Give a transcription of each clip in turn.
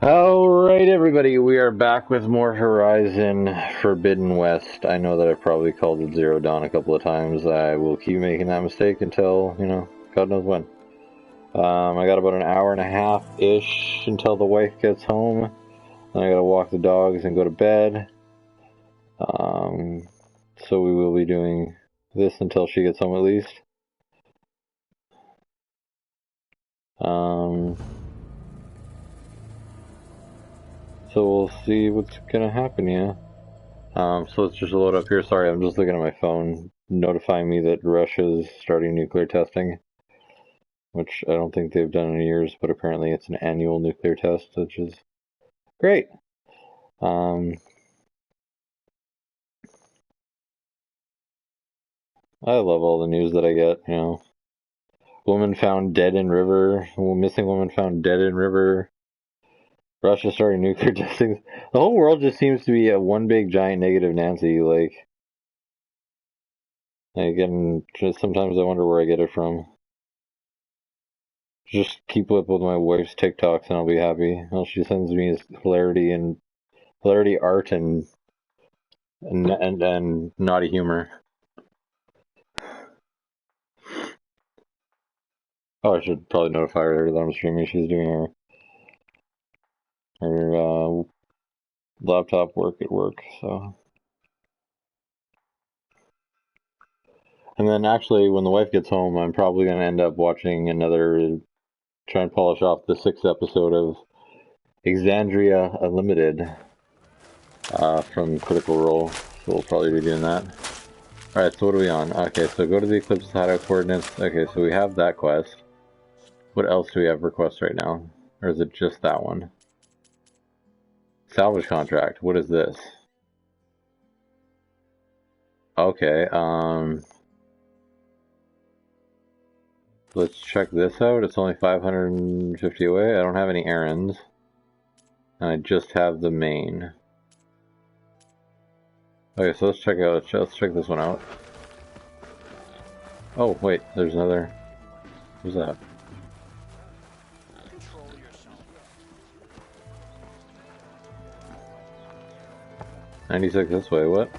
Alright, everybody, we are back with more Horizon Forbidden West. I know that I've probably called it Zero Dawn a couple of times. I will keep making that mistake until, God knows when. I got about an hour and a half-ish until the wife gets home. Then I gotta walk the dogs and go to bed. So we will be doing this until she gets home at least. So we'll see what's gonna happen, yeah. So let's just load up here. Sorry, I'm just looking at my phone, notifying me that Russia's starting nuclear testing, which I don't think they've done in years, but apparently it's an annual nuclear test, which is great. I love all the news that I get, Woman found dead in river, missing woman found dead in river, Russia starting nuclear testing. The whole world just seems to be a one big giant negative Nancy, again, just sometimes I wonder where I get it from. Just keep up with my wife's TikToks and I'll be happy. All she sends me is hilarity art and naughty humor. Oh, I should probably notify her that I'm streaming. She's doing her laptop work at work, so. And then actually, when the wife gets home, I'm probably going to end up watching try and polish off the 6th episode of Exandria Unlimited from Critical Role. So we'll probably be doing that. Alright, so what are we on? Okay, so go to the Eclipse hideout coordinates. Okay, so we have that quest. What else do we have for quests right now? Or is it just that one? Salvage contract. What is this? Okay, let's check this out. It's only 550 away. I don't have any errands. And I just have the main. Okay, so let's check this one out. Oh, wait, there's another. Who's that? 96 this way, what?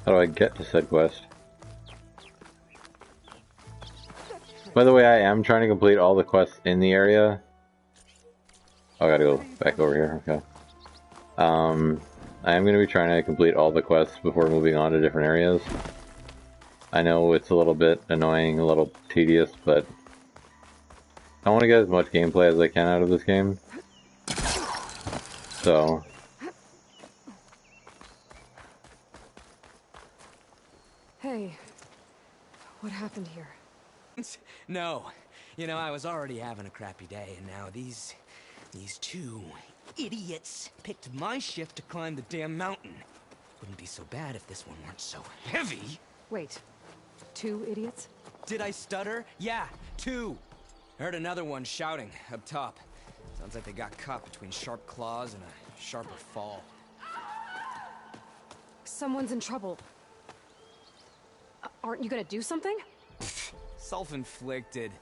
How do I get to said quest? By the way, I am trying to complete all the quests in the area. Oh, I gotta go back over here, okay. I am going to be trying to complete all the quests before moving on to different areas. I know it's a little bit annoying, a little tedious, but I want to get as much gameplay as I can out of this game. So... Hey, what happened here? No, I was already having a crappy day, and now these two idiots picked my shift to climb the damn mountain. Wouldn't be so bad if this one weren't so heavy. Wait, 2 idiots? Did I stutter? Yeah, 2. I heard another one shouting up top. Sounds like they got caught between sharp claws and a sharper fall. Someone's in trouble. Aren't you gonna do something? Self-inflicted.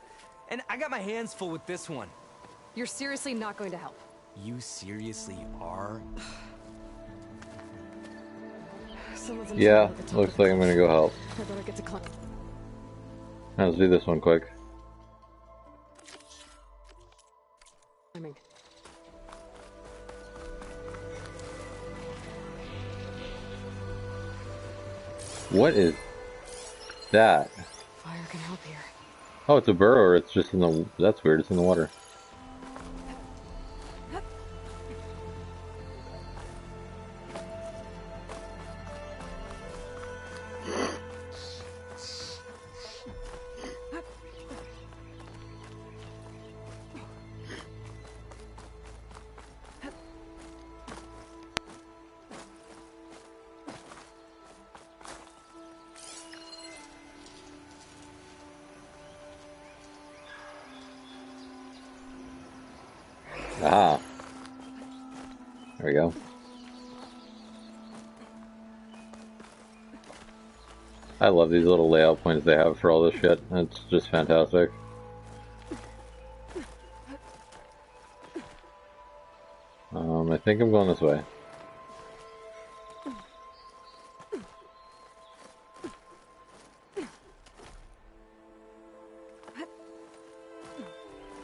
And I got my hands full with this one. You're seriously not going to help? You seriously are? Yeah, looks like I'm gonna go help. I better get to climb. Let's do this one quick. What is that? Fire can help here. Oh, it's a burrow, or it's just in the... That's weird, it's in the water. Ah. There we go. I love these little layout points they have for all this shit. It's just fantastic. I think I'm going this way.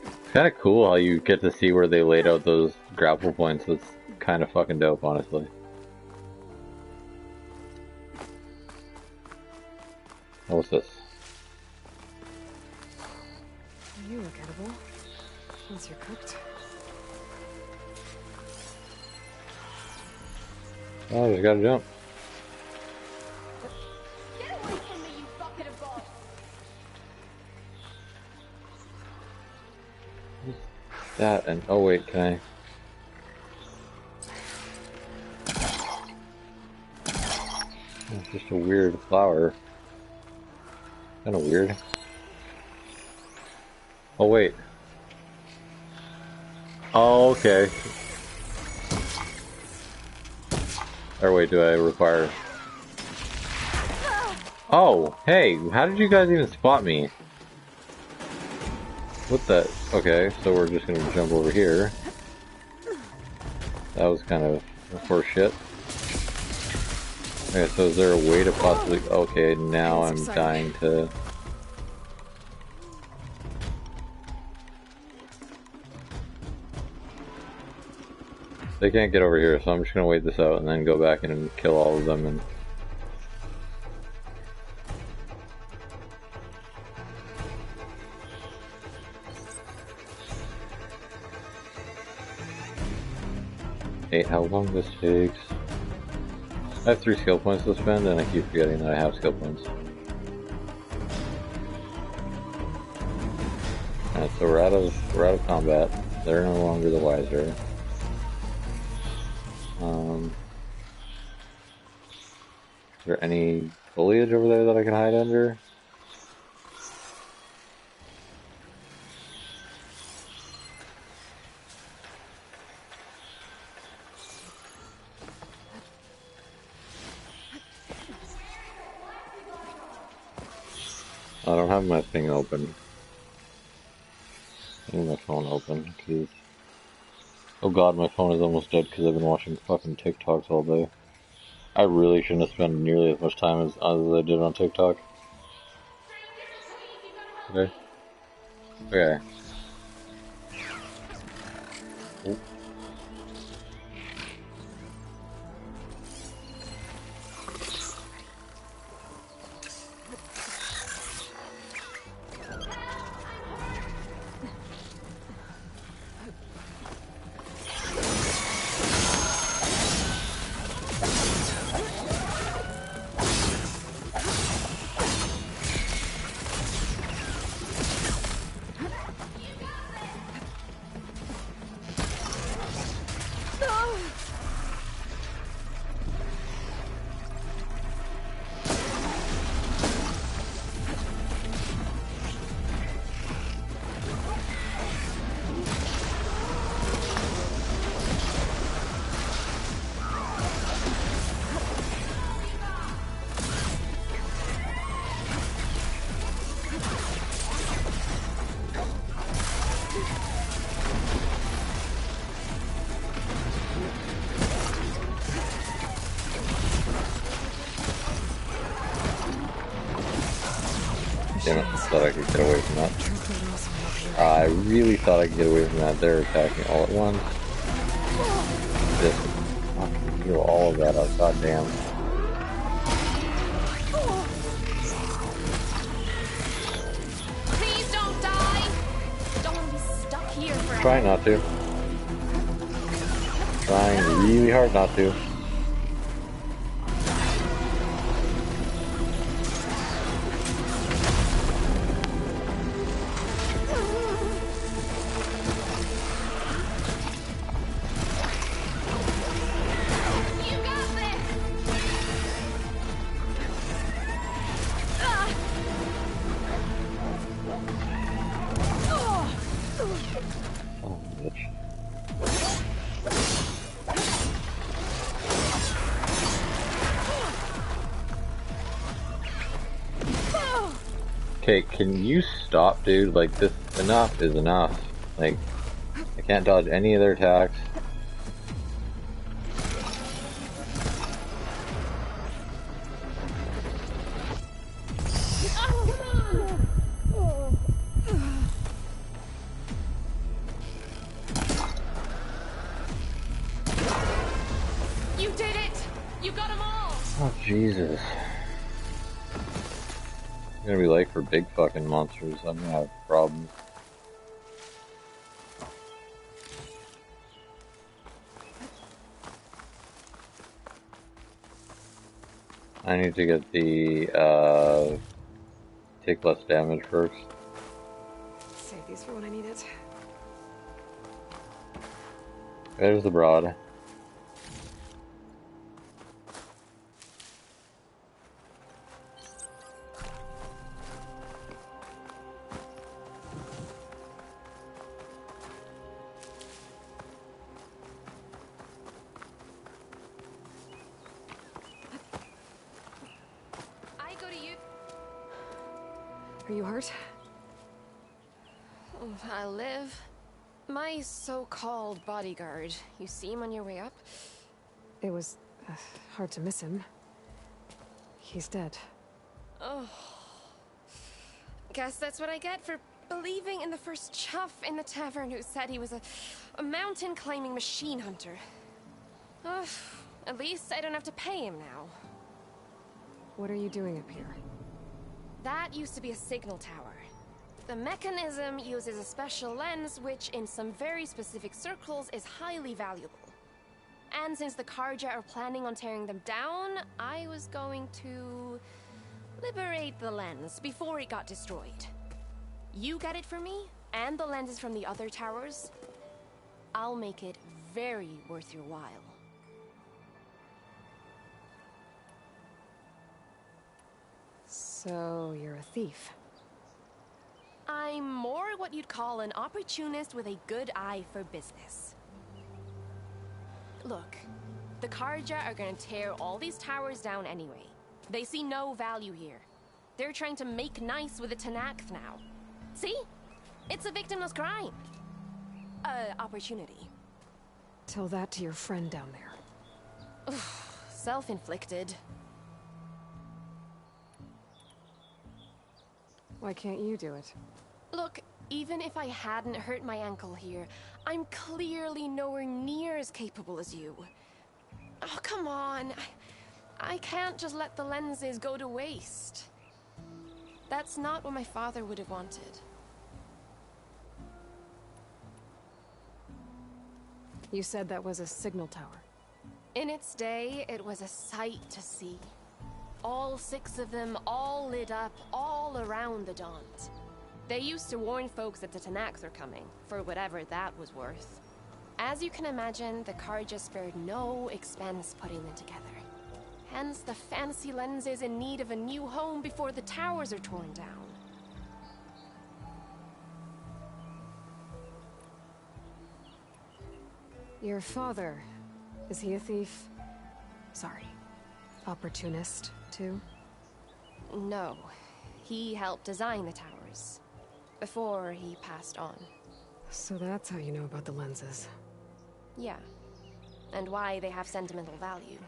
It's kind of cool how you get to see where they laid out those grapple points. That's kind of fucking dope, honestly. What's this? You look edible. Once you're cooked. Oh, I just gotta jump. Get away from me, you bucket of balls! That and oh wait, can I? It's just a weird flower. Kind of weird. Oh wait. Oh, okay. Or wait, do I require... Oh, hey, how did you guys even spot me? What the... Okay, so we're just gonna jump over here. That was kind of horse shit. Okay, so is there a way to possibly... Okay, now I'm dying to... They can't get over here, so I'm just gonna wait this out and then go back and kill all of them and... Hey, how long this takes? I have 3 skill points to spend and I keep forgetting that I have skill points. Alright, so we're out of combat. They're no longer the wiser. Is there any foliage over there that I can hide under? I don't have my thing open. I need my phone open, cause... Oh god, my phone is almost dead because I've been watching fucking TikToks all day. I really shouldn't have spent nearly as much time as I did on TikTok. Okay. Okay. Oh. Damn it, I thought I could get away from that. I really thought I could get away from that. They're attacking all at once. Just fucking heal all of that up, goddamn. Please don't die! Don't want to be stuck here forever. Trying not to. Trying really hard not to. Oh, bitch. Okay, can you stop, dude? Like, this, enough is enough. Like, I can't dodge any of their attacks. Oh, Jesus. It's gonna be like for big fucking monsters. I'm gonna have problems. I need to get the, take less damage first. Save these for when I need it. There's the broad. I go to you. Are you hurt? I live. My so-called bodyguard. You see him on your way up? It was hard to miss him. He's dead. Oh. Guess that's what I get for believing in the first chuff in the tavern who said he was a mountain-climbing machine hunter. Ugh. At least I don't have to pay him now. What are you doing up here? That used to be a signal tower. The mechanism uses a special lens which, in some very specific circles, is highly valuable. And since the Carja are planning on tearing them down, I was going to liberate the lens before it got destroyed. You get it for me, and the lenses from the other towers. I'll make it very worth your while. So, you're a thief. I'm more what you'd call an opportunist with a good eye for business. Look, the Carja are gonna tear all these towers down anyway. They see no value here. They're trying to make nice with the Tenakth now. See? It's a victimless crime. Opportunity. Tell that to your friend down there. Self-inflicted. Why can't you do it? Look, even if I hadn't hurt my ankle here, I'm clearly nowhere near as capable as you. Oh, come on. I can't just let the lenses go to waste. That's not what my father would have wanted. You said that was a signal tower. In its day, it was a sight to see. All 6 of them, all lit up, all around the Dawns. They used to warn folks that the Tenakth are coming, for whatever that was worth. As you can imagine, the Carja spared no expense putting them together. Hence the fancy lenses in need of a new home before the towers are torn down. Your father, is he a thief? Sorry, opportunist, too? No, he helped design the towers. Before he passed on. So that's how you know about the lenses. Yeah. And why they have sentimental value.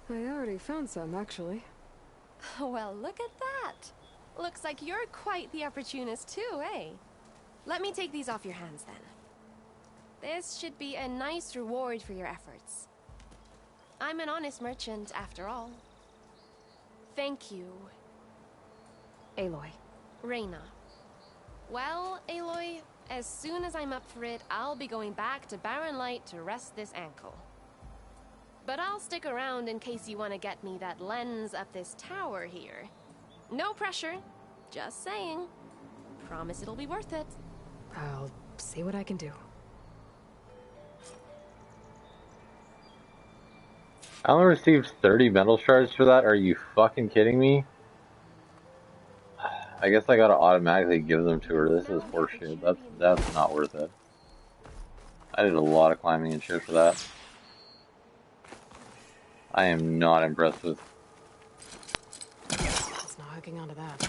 I already found some, actually. Well, look at that. Looks like you're quite the opportunist too, eh? Let me take these off your hands then. This should be a nice reward for your efforts. I'm an honest merchant, after all. Thank you. Aloy. Reyna. Well, Aloy, as soon as I'm up for it, I'll be going back to Barren Light to rest this ankle. But I'll stick around in case you want to get me that lens up this tower here. No pressure. Just saying. Promise it'll be worth it. I'll see what I can do. I only received 30 metal shards for that? Are you fucking kidding me? I guess I gotta automatically give them to her. This is horseshit. That's not worth it. I did a lot of climbing and shit for that. I am not impressed with... It's not hooking onto that.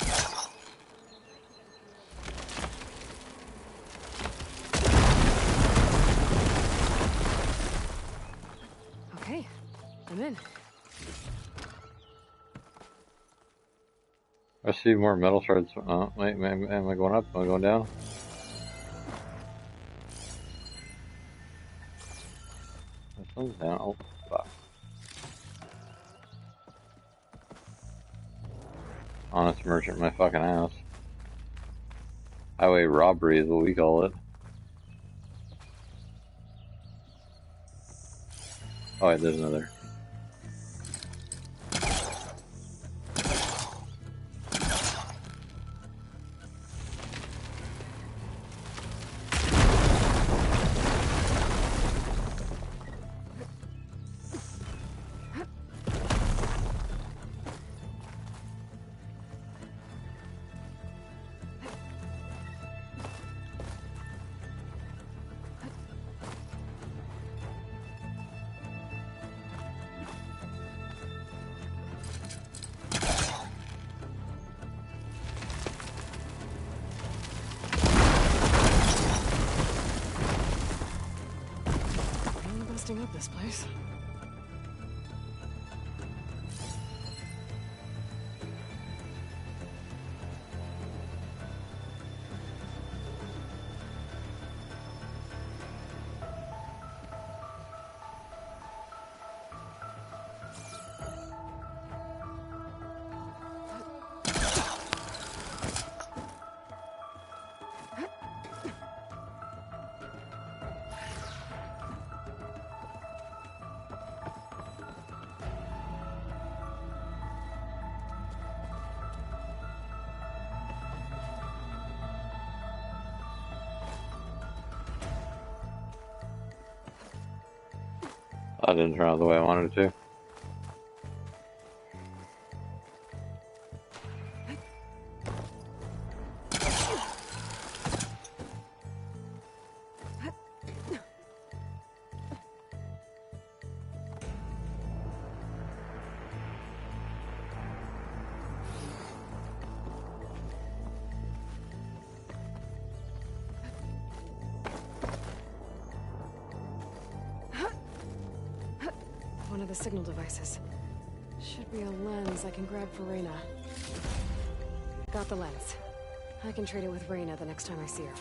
Okay, I'm in. I see more metal shards. Wait, am I going up? Am I going down? Oh, down. Oh, fuck. Honest merchant, my fucking ass. Highway robbery is what we call it. Oh, wait, there's another. Really busting up this place. I didn't turn out the way I wanted it to. One of the signal devices. Should be a lens I can grab for Reyna. Got the lens. I can trade it with Reyna the next time I see her.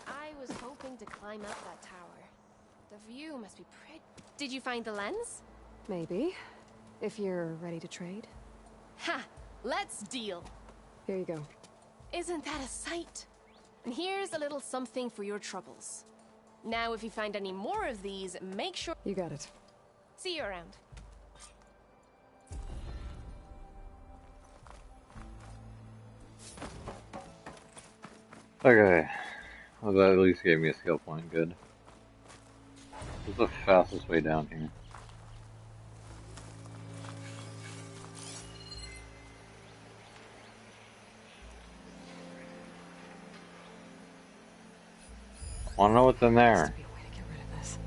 I was hoping to climb up that tower. The view must be pretty. Did you find the lens? Maybe. If you're ready to trade. Ha! Let's deal! Here you go. Isn't that a sight? And here's a little something for your troubles. Now, if you find any more of these, make sure... You got it. See you around. Okay. Well, that at least gave me a skill point. Good. What's the fastest way down here? I wanna know what's in Has there. to be a way to get rid of this.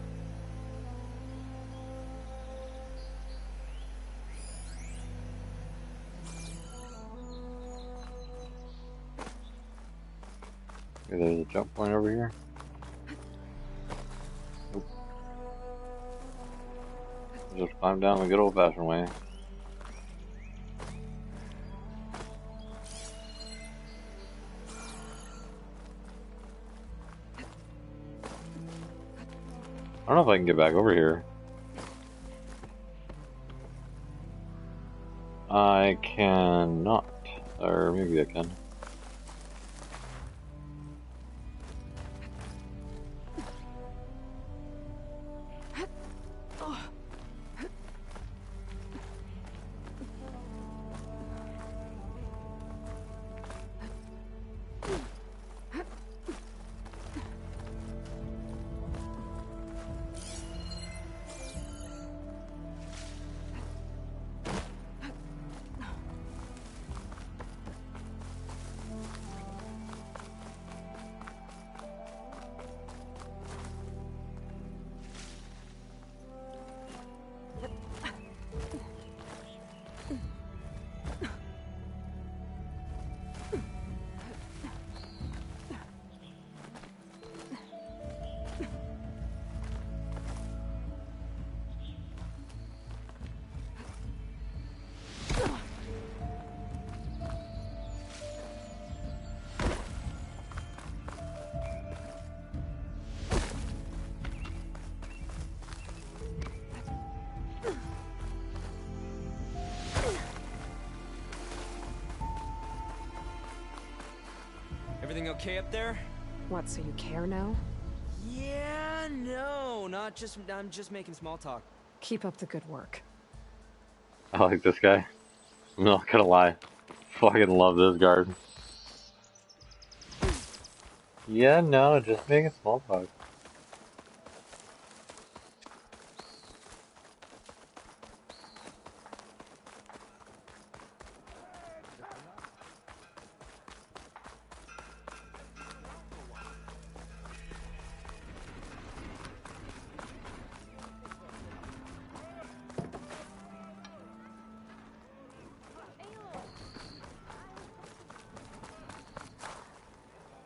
Okay, there's a jump point over here. Nope. Just climb down the good old-fashioned way. I don't know if I can get back over here. I cannot. Or maybe I can. Everything okay up there? What, so you care now? Yeah, no, I'm just making small talk. Keep up the good work. I like this guy. I'm not gonna lie. Fucking love this guard. Yeah, no, just making small talk.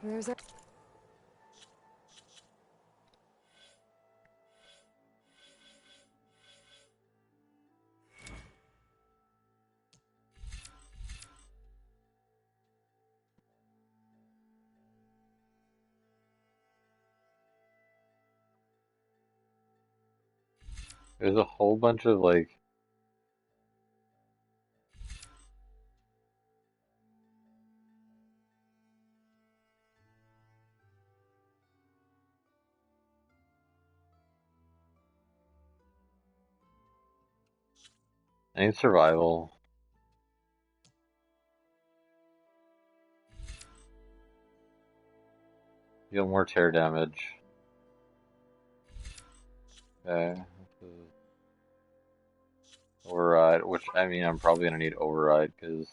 There's a... There's a whole bunch of like I need survival. Deal more tear damage. Okay. Override, which I mean I'm probably gonna need override because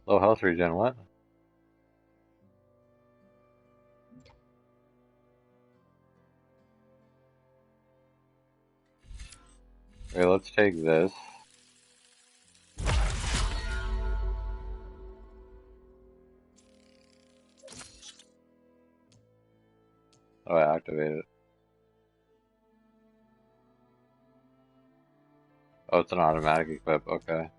low health regen, what? Okay, let's take this. Oh, I activated it. Oh, it's an automatic equip, okay.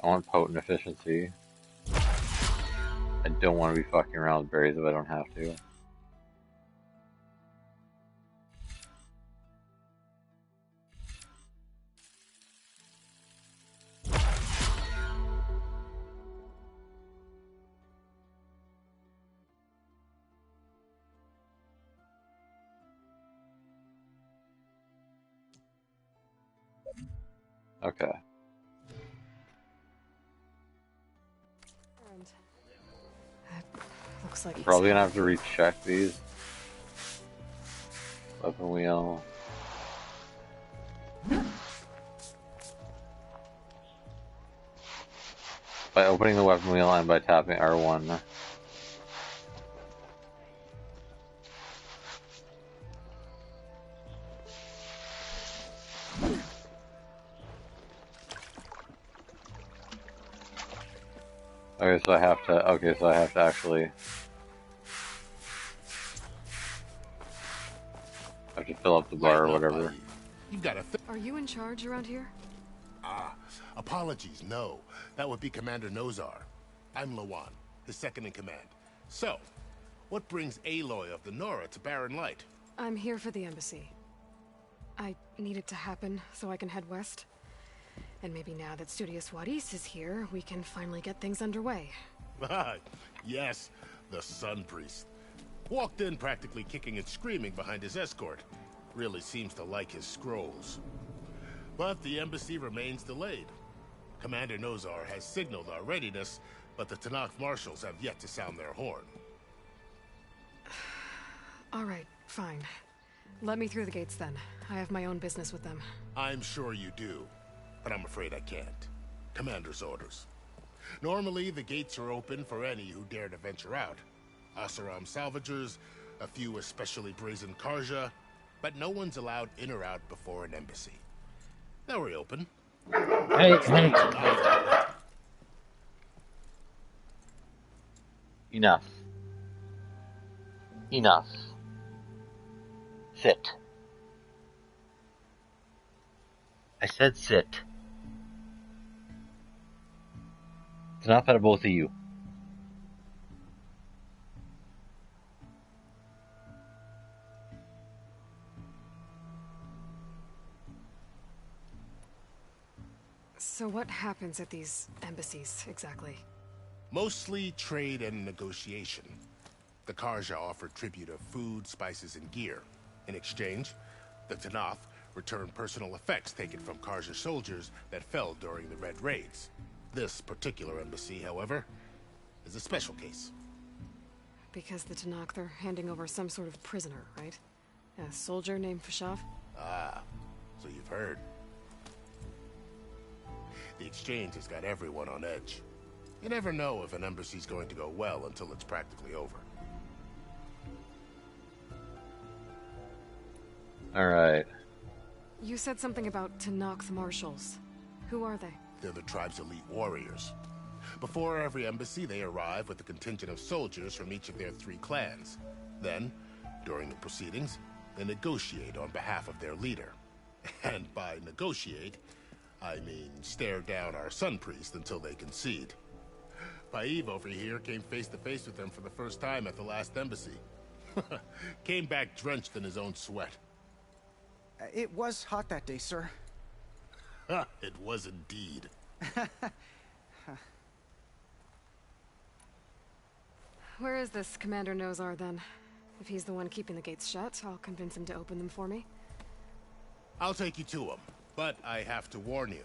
I want potent efficiency. I don't want to be fucking around with berries if I don't have to. Okay. And... looks like I'm he's probably gonna have to healthy. recheck these. Weapon wheel. By opening the weapon wheel and by tapping R1. Okay, so I have to. Okay, so I have to actually. I have to fill up the bar or whatever. You've got a. Are you in charge around here? Apologies, no. That would be Commander Nozar. I'm Lawan, his second in command. So, what brings Aloy of the Nora to Barren Light? I'm here for the embassy. I need it to happen so I can head west. And maybe now that Studious Wadis is here, we can finally get things underway. Yes, the Sun Priest. Walked in practically kicking and screaming behind his escort. Really seems to like his scrolls. But the embassy remains delayed. Commander Nozar has signaled our readiness, but the Tenakth marshals have yet to sound their horn. All right, fine. Let me through the gates then. I have my own business with them. I'm sure you do, but I'm afraid I can't. Commander's orders. Normally, the gates are open for any who dare to venture out. Asaram salvagers, a few especially brazen Karja, but no one's allowed in or out before an embassy. Now we're open. Hey. Enough. Enough. Sit. I said sit. It's enough out of both of you. So what happens at these embassies, exactly? Mostly trade and negotiation. The Karja offer tribute of food, spices, and gear. In exchange, the Tenakth return personal effects taken from Karja soldiers that fell during the Red Raids. This particular embassy, however, is a special case. Because the Tenakth are handing over some sort of prisoner, right? A soldier named Fashav? Ah, so you've heard. The exchange has got everyone on edge. You never know if an embassy's going to go well until it's practically over. Alright. You said something about Tenakth marshals. Who are they? They're the tribe's elite warriors. Before every embassy, they arrive with a contingent of soldiers from each of their 3 clans. Then, during the proceedings, they negotiate on behalf of their leader. And by negotiate, I mean stare down our Sun Priest until they concede. Paiv over here came face to face with them for the first time at the last embassy. Came back drenched in his own sweat. It was hot that day, sir. It was indeed. Where is this Commander Nozar, then? If he's the one keeping the gates shut, I'll convince him to open them for me. I'll take you to him, but I have to warn you.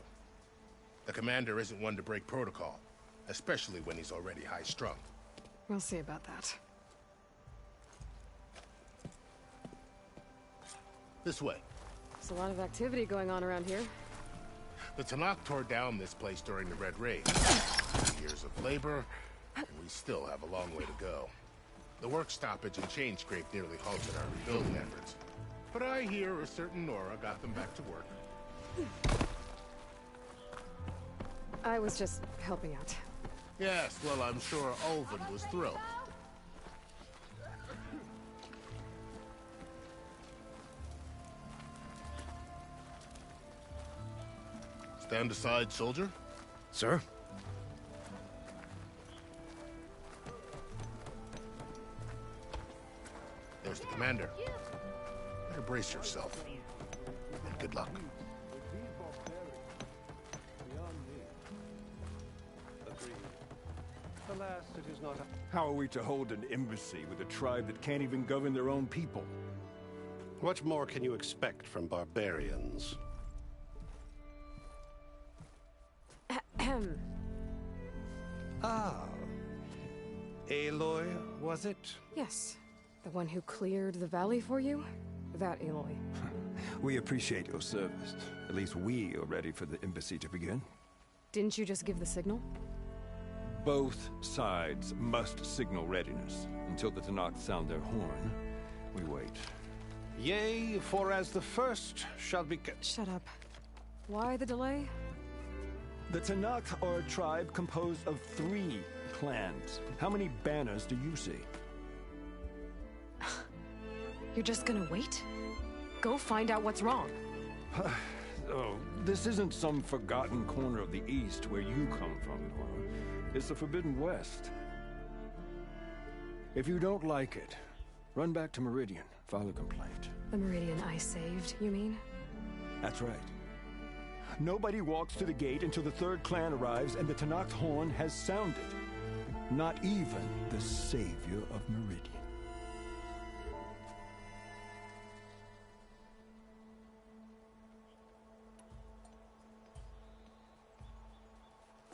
The commander isn't one to break protocol, especially when he's already high-strung. We'll see about that. This way. There's a lot of activity going on around here. The Tenakth tore down this place during the Red Raid. Years of labor, and we still have a long way to go. The work stoppage and chain scrape nearly halted our rebuilding efforts. But I hear a certain Nora got them back to work. I was just helping out. Yes, well, I'm sure Ulvin was thrilled. Stand aside, soldier. Sir? There's the commander. Better brace yourself. And good luck. Alas, it is not. How are we to hold an embassy with a tribe that can't even govern their own people? What more can you expect from barbarians? Ah. Aloy, was it? Yes. The one who cleared the valley for you? That Aloy. We appreciate your service. At least we are ready for the embassy to begin. Didn't you just give the signal? Both sides must signal readiness. Until the Tenakth sound their horn, we wait. Yea, for as the first shall be... Shut up. Why the delay? The Tenakth are a tribe composed of 3 clans. How many banners do you see? You're just gonna wait? Go find out what's wrong. Oh, this isn't some forgotten corner of the East where you come from, Nora. It's the Forbidden West. If you don't like it, run back to Meridian, file a complaint. The Meridian I saved, you mean? That's right. Nobody walks to the gate until the 3rd clan arrives and the Tenakth horn has sounded. Not even the savior of Meridian.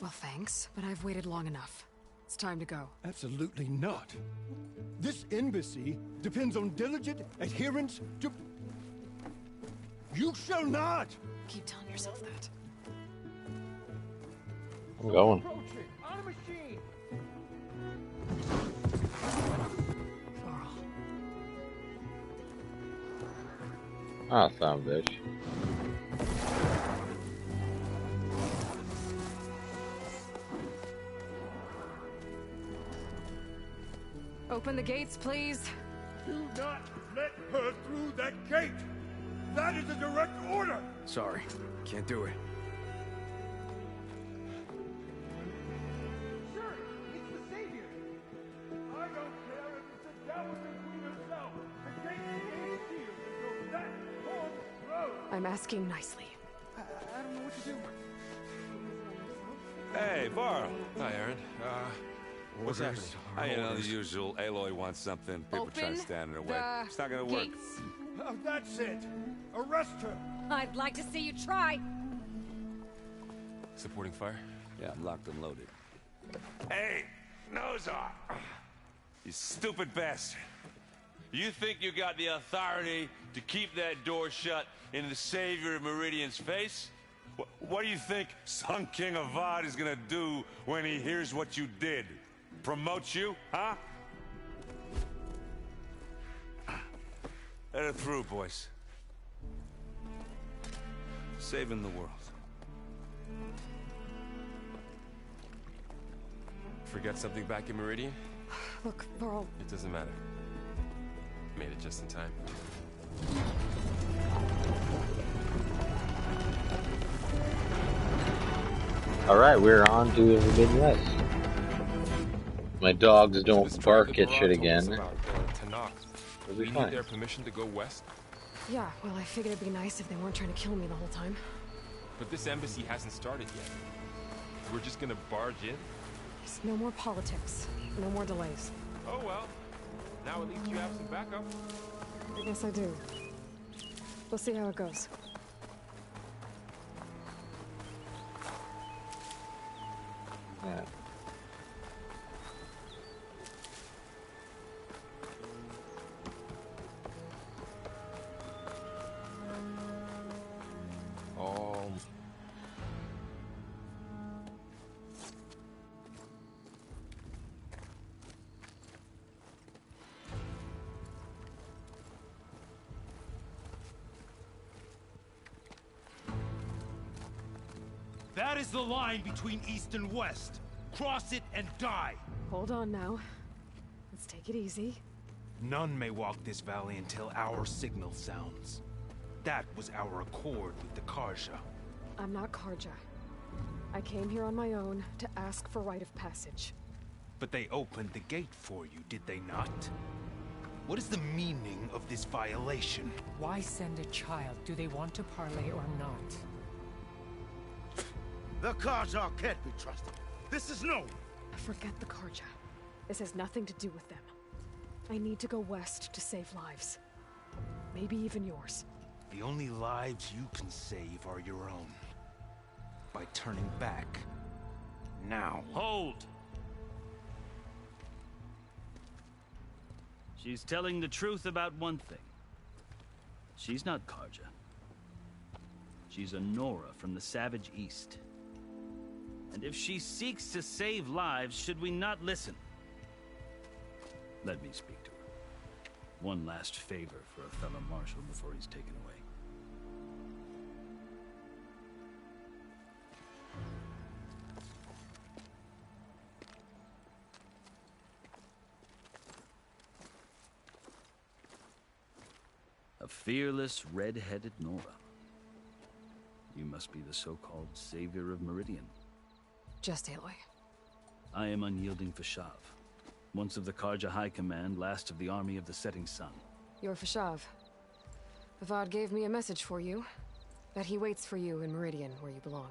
Well, thanks, but I've waited long enough. It's time to go. Absolutely not. This embassy depends on diligent adherence to... You shall not! Keep telling yourself that. I'm going. On a machine! Laurel. Ah, son of a bitch. Open the gates, please. Do not let her through that gate! That is a direct order! Sorry, can't do it. Sure, it's the Savior! I don't care if it's the Dowager Queen herself! The gate ain't sealed until that horn blows! I'm asking nicely. I don't know what to do. Hey, Varl. Hi, Aaron. What's happening? You know, the usual. Aloy wants something. People trying to stand in her way. It's not gonna work. Oh, that's it! Arrest her! I'd like to see you try. Supporting fire? Yeah, I'm locked and loaded. Hey, Nozar! You stupid bastard. You think you got the authority to keep that door shut in the Savior of Meridian's face? What do you think Sun King Avad is gonna do when he hears what you did? Promote you, huh? Let her through, boys. Saving the world. Forget something back in Meridian? Look, Varl. It doesn't matter. Made it just in time. Alright, we're on to the Midwest. My dogs don't bark at shit again. We'll be We fine. need their permission to go west, Yeah, well, I figured it'd be nice if they weren't trying to kill me the whole time. but this embassy hasn't started yet. We're just gonna barge in? Just no more politics. No more delays. Oh well. Now at least you have some backup. I guess I do. We'll see how it goes. Yeah. Oh. That is the line between East and West. Cross it and die. Hold on now. Let's take it easy. None may walk this valley until our signal sounds. That was our accord with the Karja. I'm not Karja. I came here on my own to ask for rite of passage. But they opened the gate for you, did they not? What is the meaning of this violation? Why send a child? Do they want to parley or not? The Karja can't be trusted. This is no... Forget the Karja. This has nothing to do with them. I need to go west to save lives. Maybe even yours. The only lives you can save are your own. By turning back. Now. Hold! She's telling the truth about one thing. She's not Karja. She's a Nora from the Savage East. And if she seeks to save lives, should we not listen? Let me speak to her. One last favor for a fellow marshal before he's taken away. A fearless, red-headed Nora. You must be the so-called savior of Meridian. Just Aloy. I am unyielding Fashav. Once of the Karja High Command, last of the army of the Setting Sun. You're Fashav. Avad gave me a message for you. That he waits for you in Meridian, where you belong.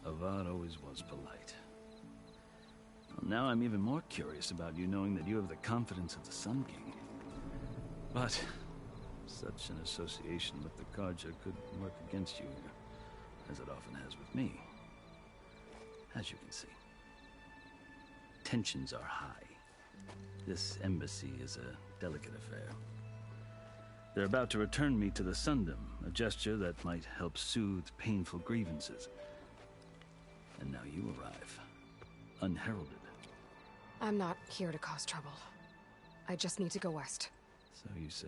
Avad always was polite. Well, now I'm even more curious about you knowing that you have the confidence of the Sun King. But such an association with the Karja could work against you here, as it often has with me. As you can see, tensions are high. This embassy is a delicate affair. They're about to return me to the Sundom, a gesture that might help soothe painful grievances. And now you arrive, unheralded. I'm not here to cause trouble. I just need to go west. So you say.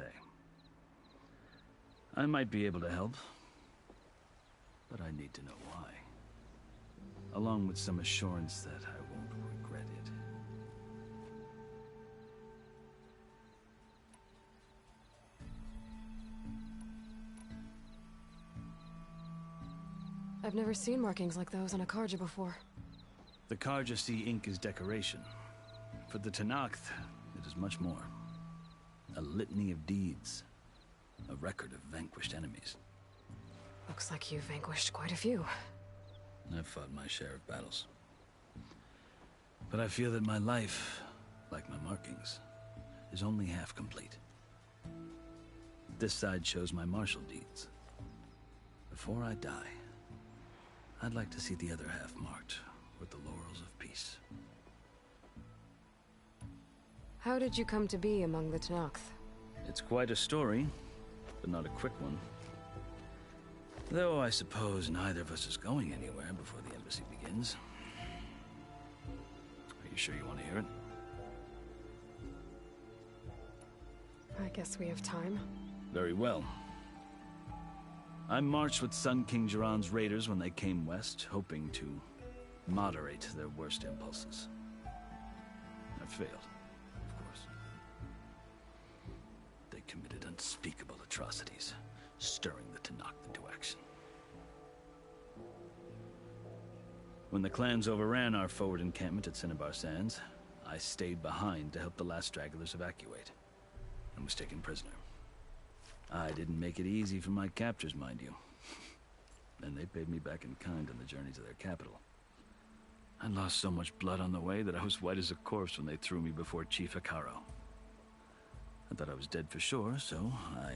I might be able to help, but I need to know why. Along with some assurance that I won't regret it. I've never seen markings like those on a Karja before. The Karja see ink as decoration. For the Tenakth, it is much more. A litany of deeds. A record of vanquished enemies. Looks like you've vanquished quite a few. I've fought my share of battles. But I feel that my life, like my markings, is only half complete. This side shows my martial deeds. Before I die, I'd like to see the other half marked with the laurels of peace. How did you come to be among the Tenakth? It's quite a story, but not a quick one. Though I suppose neither of us is going anywhere before the embassy begins. Are you sure you want to hear it? I guess we have time. Very well. I marched with Sun King Jiran's raiders when they came west, hoping to moderate their worst impulses. I failed, of course. They committed unspeakable atrocities, stirring the Tenakth into action. When the clans overran our forward encampment at Cinnabar Sands, I stayed behind to help the last stragglers evacuate, and was taken prisoner. I didn't make it easy for my captors, mind you. And they paid me back in kind on the journey to their capital. I lost so much blood on the way that I was white as a corpse when they threw me before Chief Hekarro. I thought I was dead for sure, so I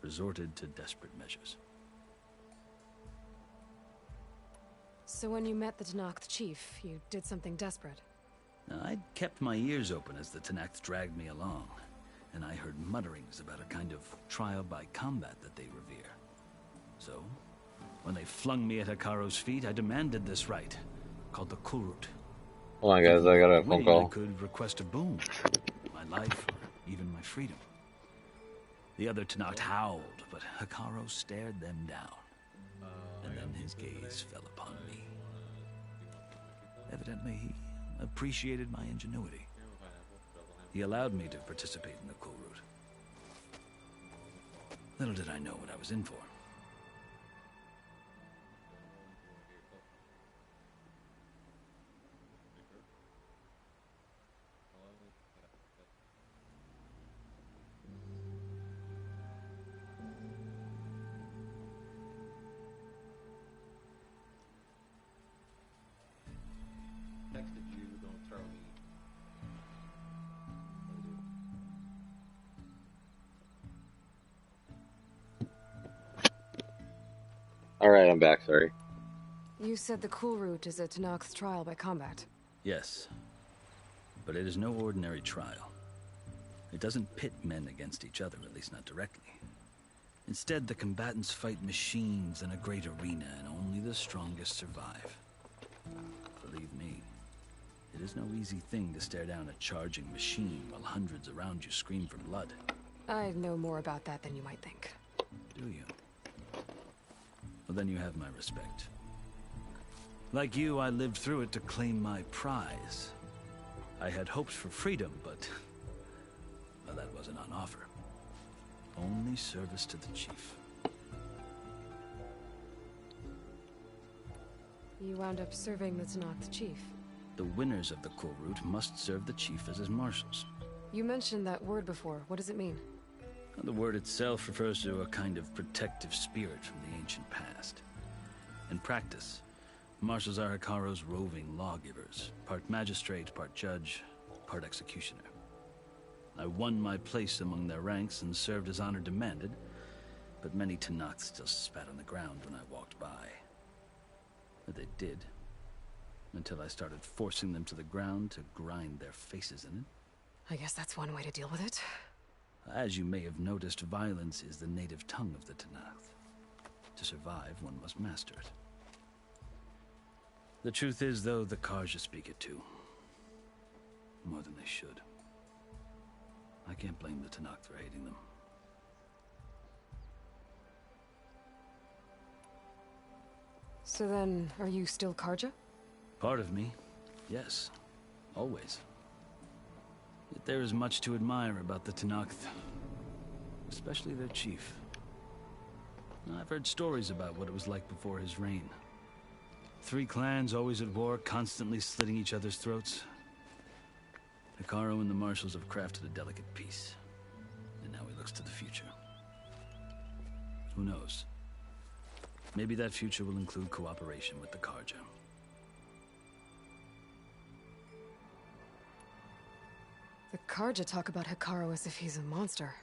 resorted to desperate measures. So when you met the Tenakth chief, you did something desperate? Now, I'd kept my ears open as the Tenakth dragged me along, and I heard mutterings about a kind of trial by combat that they revere. So, when they flung me at Hekarro's feet, I demanded this right, called the Kulrut. Hold on, guys, I got a phone call. I could request a boon, my life, or even my freedom. The other Tenakth howled, but Hekarro stared them down, and then his gaze fell upon me. Evidently, he appreciated my ingenuity. He allowed me to participate in the Kulrut. Little did I know what I was in for. Alright, I'm back, sorry. You said the Kulrut is a Tenakth trial by combat. Yes, but it is no ordinary trial. It doesn't pit men against each other, at least not directly. Instead, the combatants fight machines in a great arena, and only the strongest survive. Believe me, it is no easy thing to stare down a charging machine while hundreds around you scream for blood. I know more about that than you might think. Do you? Well, then you have my respect. Like you, I lived through it to claim my prize. I had hoped for freedom, but well, that wasn't on offer. Only service to the chief. You wound up serving the Tenakth chief. The winners of the Kulrut must serve the chief as his marshals. You mentioned that word before. What does it mean? The word itself refers to a kind of protective spirit from the ancient past. In practice, marshals are Hekarro's roving lawgivers, part magistrate, part judge, part executioner. I won my place among their ranks and served as honor demanded, but many Tenakth still spat on the ground when I walked by. But they did, until I started forcing them to the ground to grind their faces in it. I guess that's one way to deal with it. As you may have noticed, violence is the native tongue of the Tenakth. To survive, one must master it. The truth is, though, the Karja speak it too. More than they should. I can't blame the Tenakth for hating them. So then, are you still Karja? Part of me, yes. Always. Yet there is much to admire about the Tenakth. Especially their chief. I've heard stories about what it was like before his reign. 3 clans always at war, constantly slitting each other's throats. Hekarro and the Marshals have crafted a delicate peace. And now he looks to the future. Who knows? Maybe that future will include cooperation with the Carja. The Carja talk about Hekarro as if he's a monster.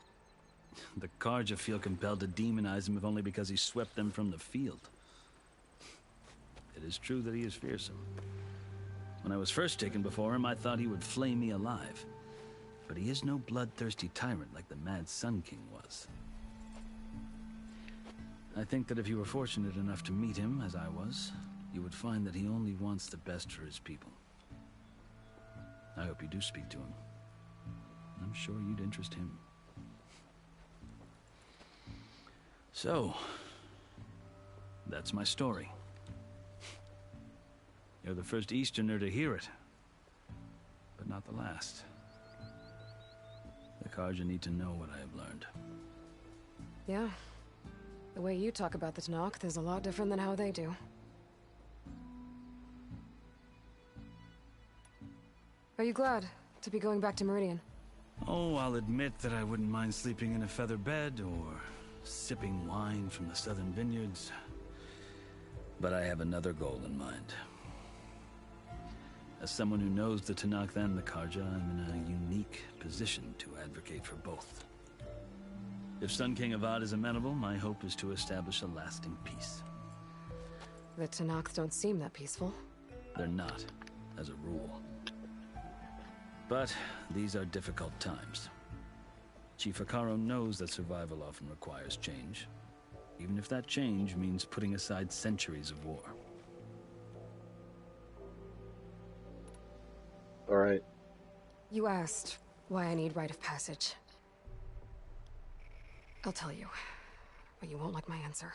The Carja feel compelled to demonize him if only because he swept them from the field. It is true that he is fearsome. When I was first taken before him, I thought he would flay me alive. But he is no bloodthirsty tyrant like the Mad Sun King was. I think that if you were fortunate enough to meet him, as I was, you would find that he only wants the best for his people. I hope you do speak to him. I'm sure you'd interest him. So, that's my story. You're the first Easterner to hear it, but not the last. The Carja need to know what I have learned. Yeah. The way you talk about the Tenakth is a lot different than how they do. Are you glad to be going back to Meridian? Oh, I'll admit that I wouldn't mind sleeping in a feather bed or sipping wine from the southern vineyards. But I have another goal in mind. As someone who knows the Tenakth and the Carja, I'm in a unique position to advocate for both. If Sun King Avad is amenable, my hope is to establish a lasting peace. The Tenakth don't seem that peaceful. They're not, as a rule. But these are difficult times. Chief Hekarro knows that survival often requires change, even if that change means putting aside centuries of war. All right. You asked why I need rite of passage. I'll tell you, but you won't like my answer.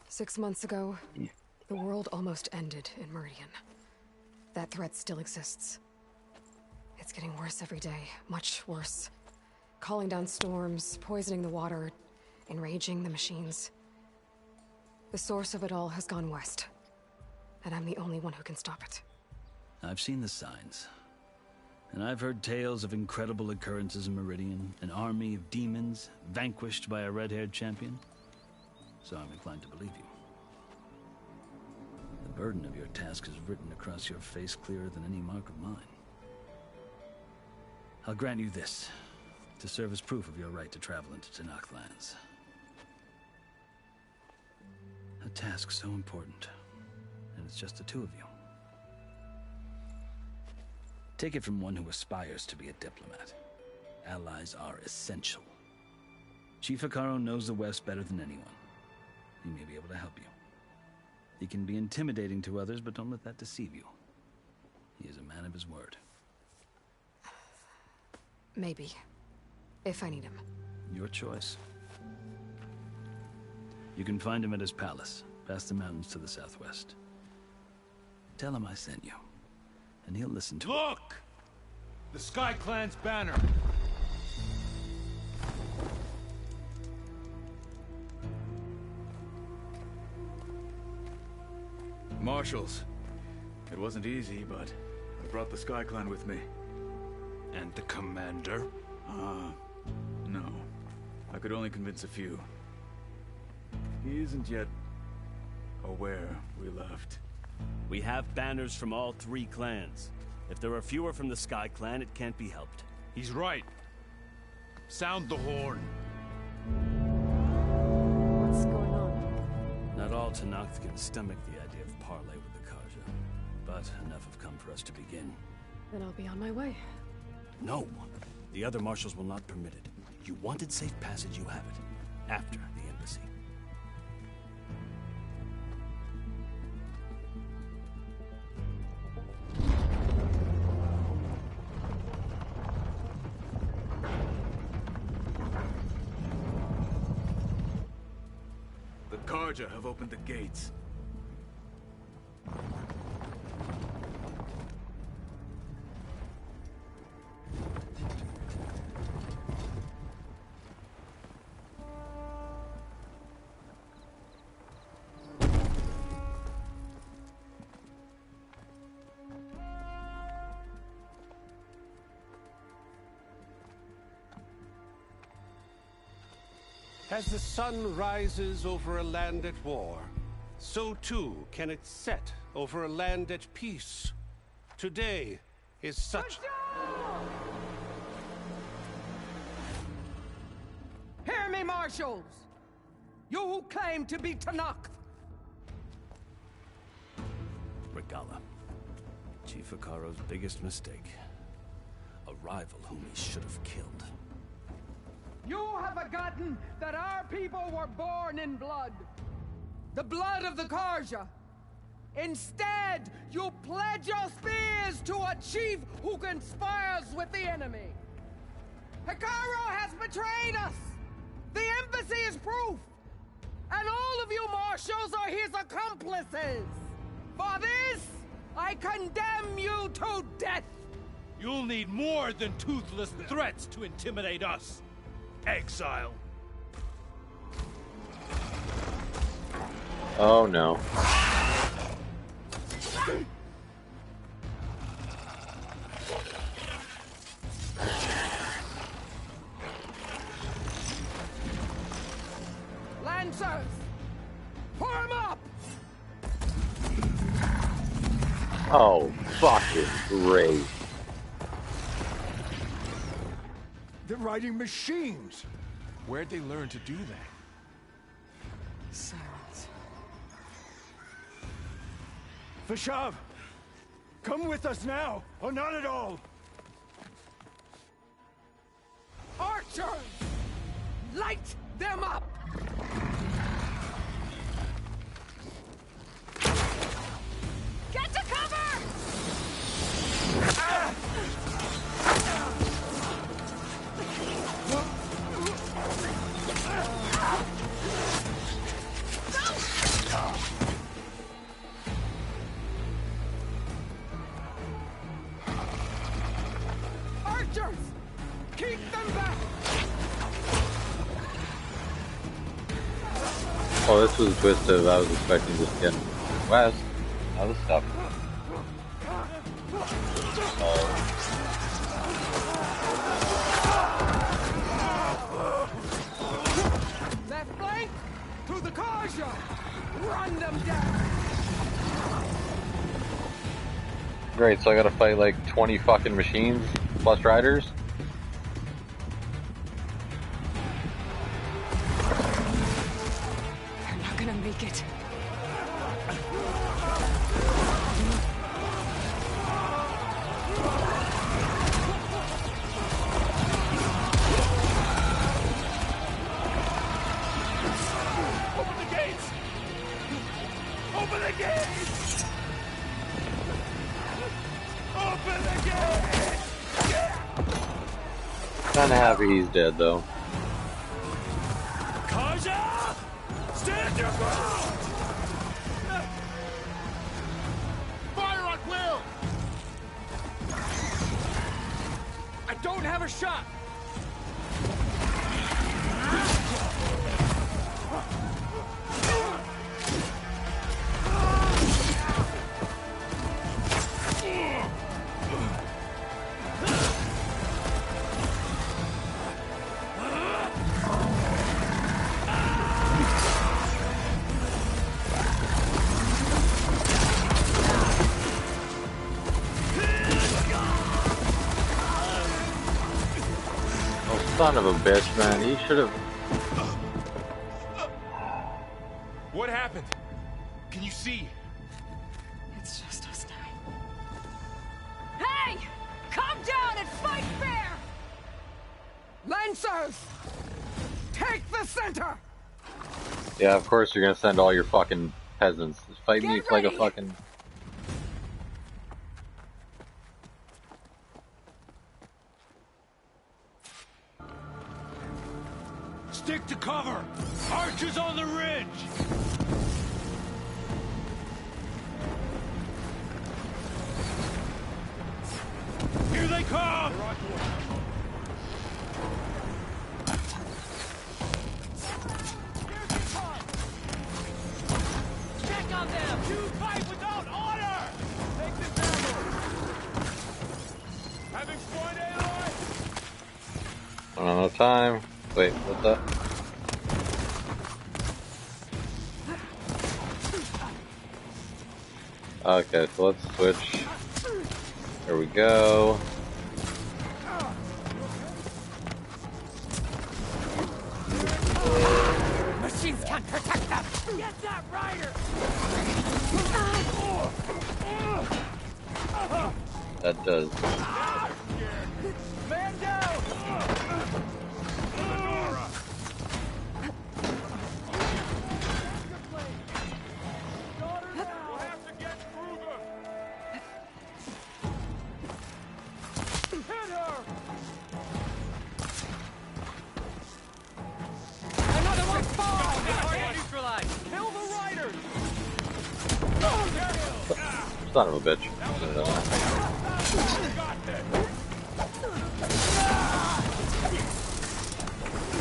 6 months ago, the world almost ended in Meridian. That threat still exists. It's getting worse every day, much worse. Calling down storms, poisoning the water, enraging the machines. The source of it all has gone west, and I'm the only one who can stop it. I've seen the signs. And I've heard tales of incredible occurrences in Meridian, an army of demons vanquished by a red-haired champion. So I'm inclined to believe you. The burden of your task is written across your face clearer than any mark of mine. I'll grant you this, to serve as proof of your right to travel into Tenakth lands. A task so important, and it's just the 2 of you. Take it from one who aspires to be a diplomat. Allies are essential. Chief Hekarro knows the West better than anyone. He may be able to help you. He can be intimidating to others, but don't let that deceive you. He is a man of his word. Maybe. If I need him. Your choice. You can find him at his palace, past the mountains to the southwest. Tell him I sent you, and he'll listen to Look! The Sky Clan's banner! Marshals. It wasn't easy, but I brought the Sky Clan with me. And the commander? No. I could only convince a few. He isn't yet aware we left. We have banners from all 3 clans. If there are fewer from the Sky Clan, it can't be helped. He's right. Sound the horn. What's going on? Not all Tenakth can stomach the idea of parley with the Carja, but enough have come for us to begin. Then I'll be on my way. No. The other marshals will not permit it. You wanted safe passage, you have it. After the embassy. The Carja have opened the gates. As the sun rises over a land at war, so too can it set over a land at peace. Today is such... Hear me, marshals! You who claim to be Tenakth! Regalla. Chief Hekarro's biggest mistake. A rival whom he should have killed. You have forgotten that our people were born in blood. The blood of the Carja. Instead, you pledge your spears to a chief who conspires with the enemy. Hekarro has betrayed us! The embassy is proof! And all of you marshals are his accomplices! For this, I condemn you to death! You'll need more than toothless threats to intimidate us, exile. Oh no. Lancers! Form up! Oh, fucking great. They're riding machines. Where'd they learn to do that? Silence. Vashav! Come with us now, or not at all! Archers! Light them up! Get to cover! Archers! Keep them back! Oh, this was a twist of I was expecting just to get west. Now this stuff. Left flank! To the Carja! Run them down! Great, so I gotta fight like 20 fucking machines plus riders? They're not gonna make it. Open the gates! Open the gates! Open the gates! Kinda happy he's dead though. Carja! Stand your ground! Fire at will! I don't have a shot! Son of a bitch, man. He should have. What happened? Can you see? It's just us now. Hey! Calm down and fight fair! Lancers! Take the center! Yeah, of course you're gonna send all your fucking peasants. Fight me like a fucking. Stick to cover! Archers on the ridge! Here they come! Check on them! You fight without honor! Take this ammo! Having fun, Aloy? I don't have time. Wait, what's that? Okay, so let's switch. There we go. Machines can't protect them! Get that rider! That does. Man down! Another one fall! Target neutralized! Kill the rider! Son of a bitch.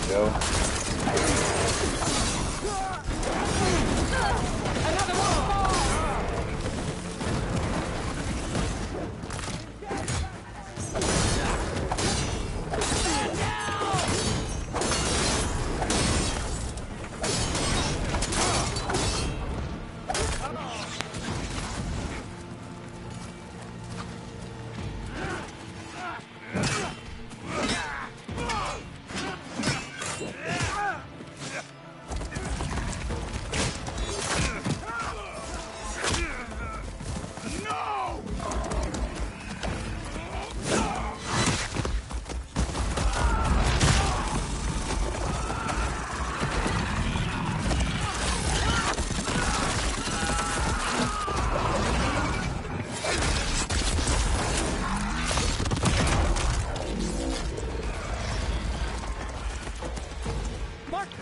Go. Another one fall!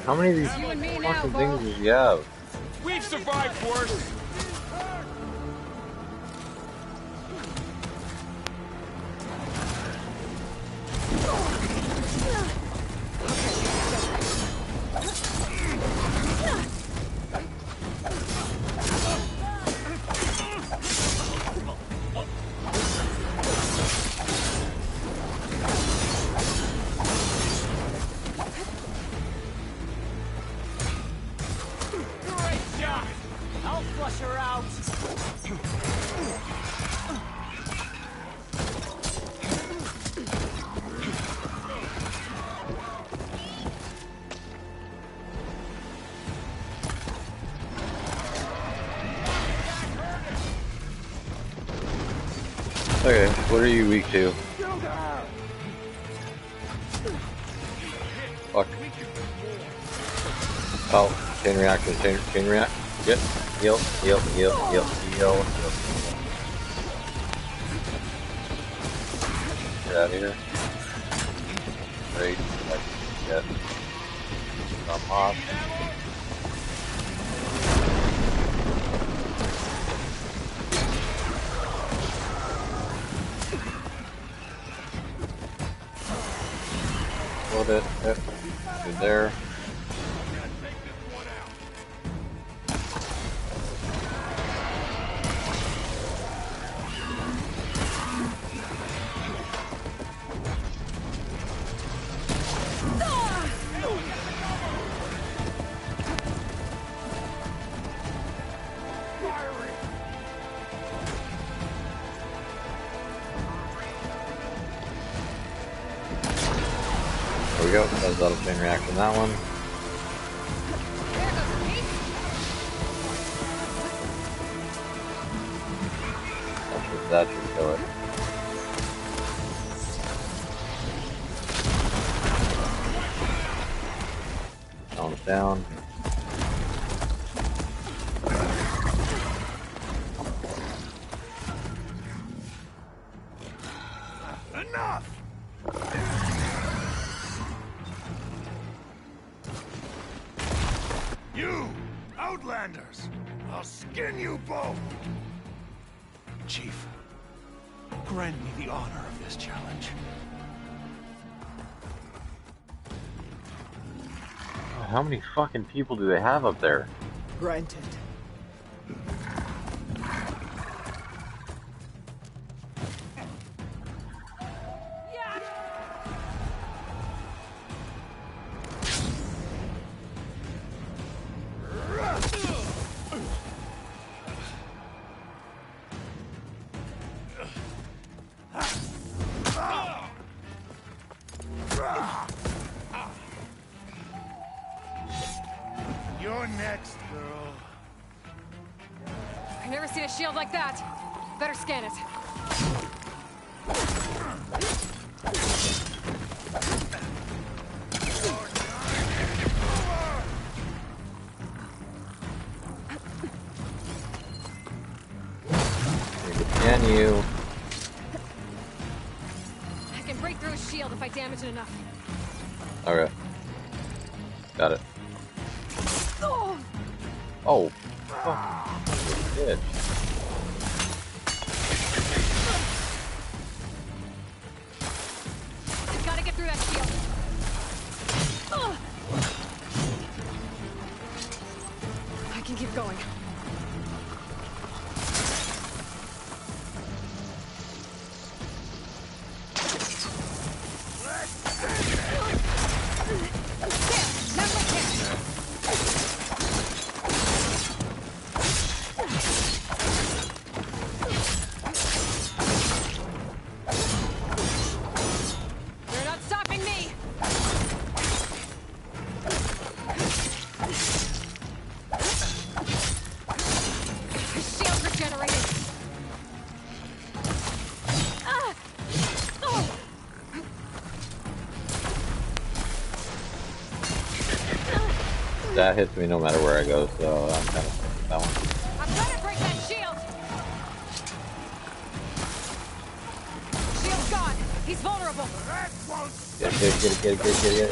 How many of these fucking things do you have? We've survived worse. Great shot! I'll flush her out! Okay, what are you weak to? Fuck. Oh, chain reaction, chain react. Get, heal. Get out of here. Great, get. Come off. Hold it. Yep. Good there. There we go. That was auto chain reaction. That one. That should kill it. Calm down. Enough! You, Outlanders! I'll skin you both! Chief, grant me the honor of this challenge. How many fucking people do they have up there? Granted. next, girl? I've never seen a shield like that. Better scan it. Can you? I can break through a shield if I damage it enough. Okay. Got it. Oh! Oh. Oh. Bitch. I gotta get through that shield. Ugh. I can keep going. You're not stopping me! Shield regenerated! Ah! Oh! That hits me no matter where I go, so I'm kind of that one. I'm trying to break that shield! Shield's gone! He's vulnerable! Get it.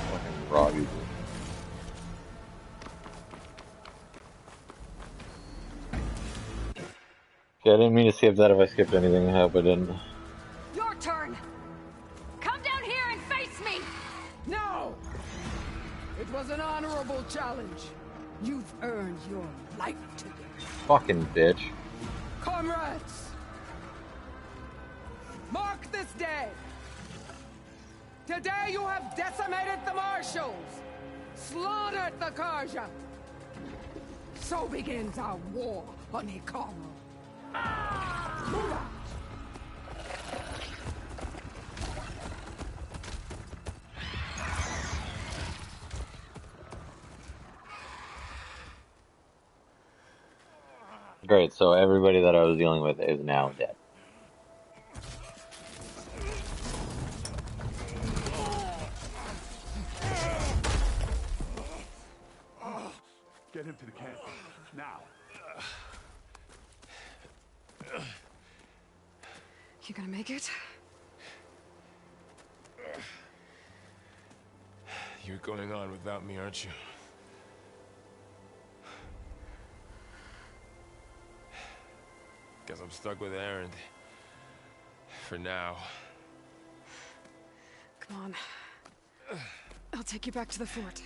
Fucking raw user. Okay, I didn't mean to skip that if I skipped anything. I hope I didn't. Your turn! Come down here and face me! No! It was an honorable challenge. You've earned your life today. Fucking bitch. Comrades! Mark this day! Today you have decimated the Marshals! Slaughtered the Karja! So begins our war on Hikaru. Move out! Great, so everybody that I was dealing with is now dead. Get him to the camp. Now. You gonna make it? You're going on without me, aren't you? Guess I'm stuck with Aaron. For now. Come on. I'll take you back to the fort.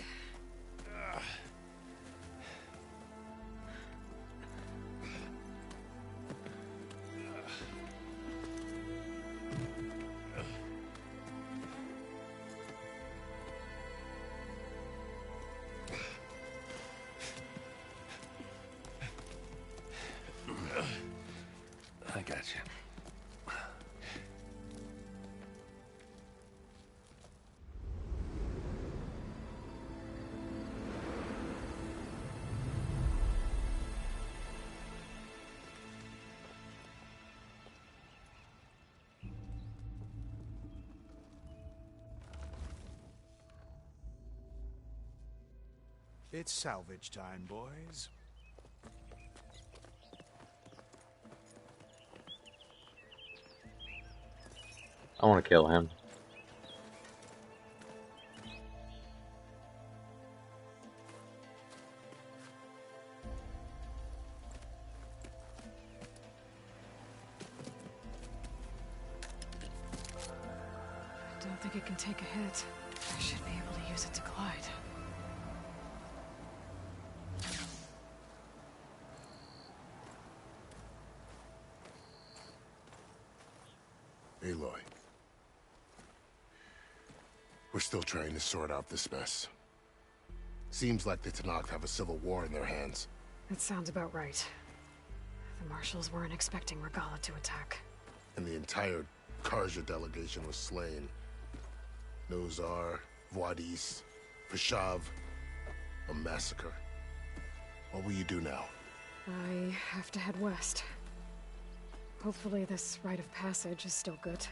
I got you. It's salvage time, boys. I want to kill him. I don't think it can take a hit. I should be able to use it to glide. Aloy. We're still trying to sort out this mess. Seems like the Tenakth have a civil war in their hands. That sounds about right. The marshals weren't expecting Regalla to attack. And the entire Carja delegation was slain. Nozar, Vuadis, Fashav. A massacre. What will you do now? I have to head west. Hopefully this rite of passage is still good.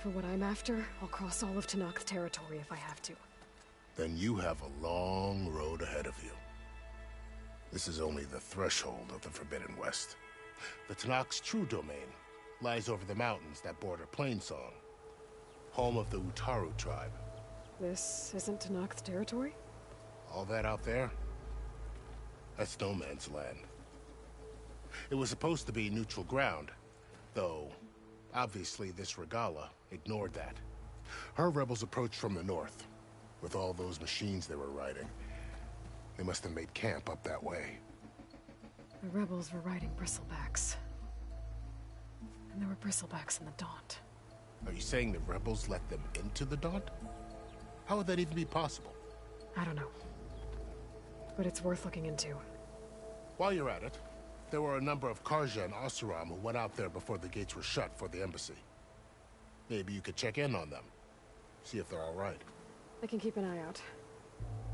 For what I'm after, I'll cross all of Tenakth territory if I have to. Then you have a long road ahead of you. This is only the threshold of the Forbidden West. The Tenakth's true domain lies over the mountains that border Plainsong, home of the Utaru tribe. This isn't Tenakth territory? All that out there? That's no man's land. It was supposed to be neutral ground, though obviously this Regalla ignored that. Her rebels approached from the north, with all those machines they were riding. They must have made camp up that way. The rebels were riding bristlebacks. And there were bristlebacks in the Daunt. Are you saying the rebels let them into the Daunt? How would that even be possible? I don't know. But it's worth looking into. While you're at it, there were a number of Carja and Oseram who went out there before the gates were shut for the embassy. Maybe you could check in on them. See if they're all right. I can keep an eye out.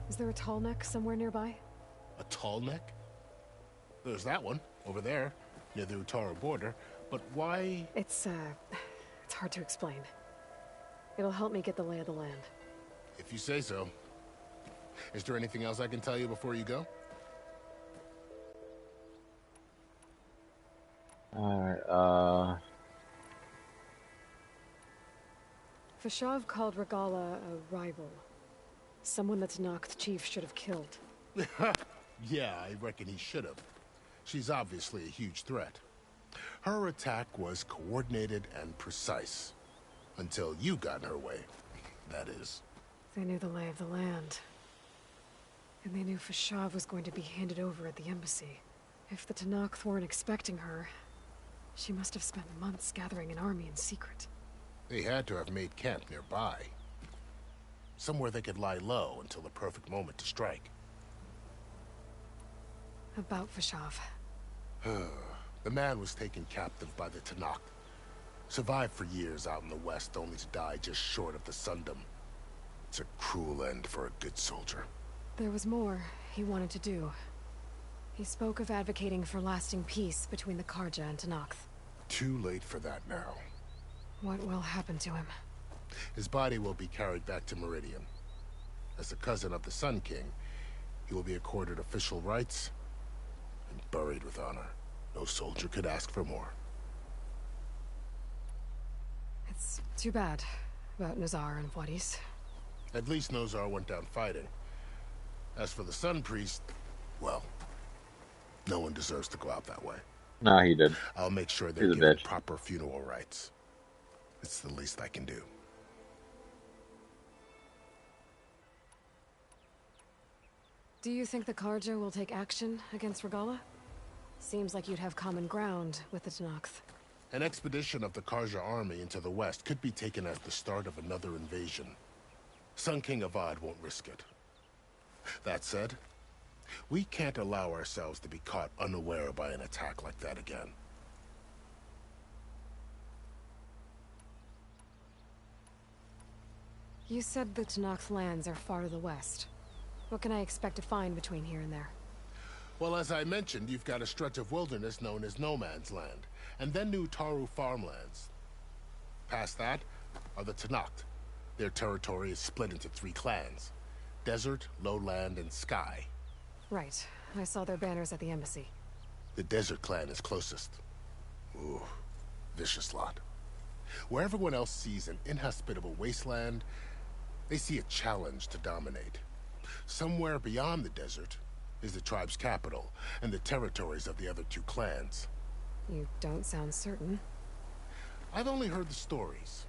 Is there a tall neck somewhere nearby? A tall neck? There's that one, over there, near the Utaru border. But why? It's hard to explain. It'll help me get the lay of the land. If you say so. Is there anything else I can tell you before you go? Alright, Fashav called Regalla a rival. Someone that Tenakth chief should have killed. Yeah, I reckon he should have. She's obviously a huge threat. Her attack was coordinated and precise. Until you got in her way, that is. They knew the lay of the land. And they knew Fashav was going to be handed over at the embassy. If the Tenakth weren't expecting her, she must have spent months gathering an army in secret. They had to have made camp nearby. Somewhere they could lie low until the perfect moment to strike. About Fashav. The man was taken captive by the Tenakth. Survived for years out in the west, only to die just short of the Sundom. It's a cruel end for a good soldier. There was more he wanted to do. He spoke of advocating for lasting peace between the Carja and Tenakth. Too late for that now. What will happen to him? His body will be carried back to Meridian. As a cousin of the Sun King, he will be accorded official rights and buried with honor. No soldier could ask for more. It's too bad about Nozar and Vuadis. At least Nozar went down fighting. As for the Sun Priest, well, no one deserves to go out that way. Nah, he did. I'll make sure they're He's a given bitch. proper funeral rites. It's the least I can do. Do you think the Carja will take action against Regalla? Seems like you'd have common ground with the Tenakth. An expedition of the Carja army into the west could be taken as the start of another invasion. Sun King Avad won't risk it. That said, we can't allow ourselves to be caught unaware by an attack like that again. You said the Tenakth lands are far to the west. What can I expect to find between here and there? Well, as I mentioned, you've got a stretch of wilderness known as No Man's Land, and then New Taru farmlands. Past that are the Tenakth. Their territory is split into 3 clans: Desert, Lowland, and Sky. Right. I saw their banners at the embassy. The Desert clan is closest. Ooh, vicious lot. Where everyone else sees an inhospitable wasteland, they see a challenge to dominate. Somewhere beyond the desert is the tribe's capital and the territories of the other 2 clans. You don't sound certain. I've only heard the stories.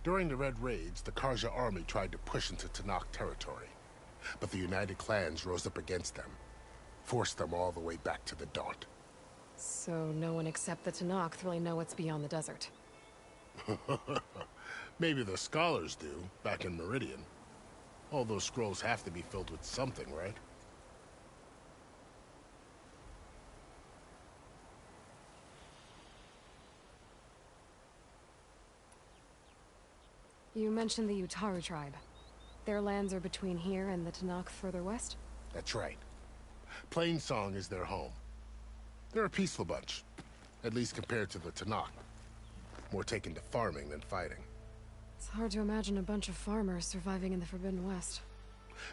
During the Red Raids, the Carja army tried to push into Tenakth territory, but the United Clans rose up against them, forced them all the way back to the Daunt. So no one except the Tenakth really know what's beyond the desert. Maybe the scholars do, back in Meridian. All those scrolls have to be filled with something, right? You mentioned the Utaru tribe. Their lands are between here and the Tenakth further west? That's right. Plainsong is their home. They're a peaceful bunch, at least compared to the Tenakth. More taken to farming than fighting. It's hard to imagine a bunch of farmers surviving in the Forbidden West.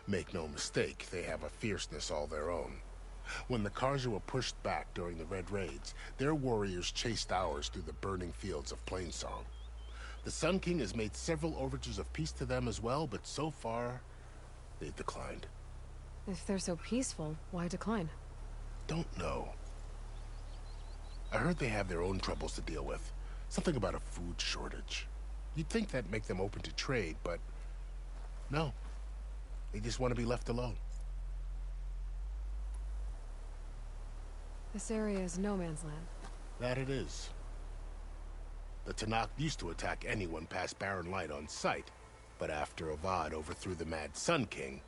Make no mistake, they have a fierceness all their own. When the Carja were pushed back during the Red Raids, their warriors chased ours through the burning fields of Plainsong. The Sun King has made several overtures of peace to them as well, but so far, they've declined. If they're so peaceful, why decline? Don't know. I heard they have their own troubles to deal with. Something about a food shortage. You'd think that'd make them open to trade, but no. They just want to be left alone. This area is no man's land. That it is. The Tenakth used to attack anyone past Barren Light on sight, but after Avad overthrew the Mad Sun King,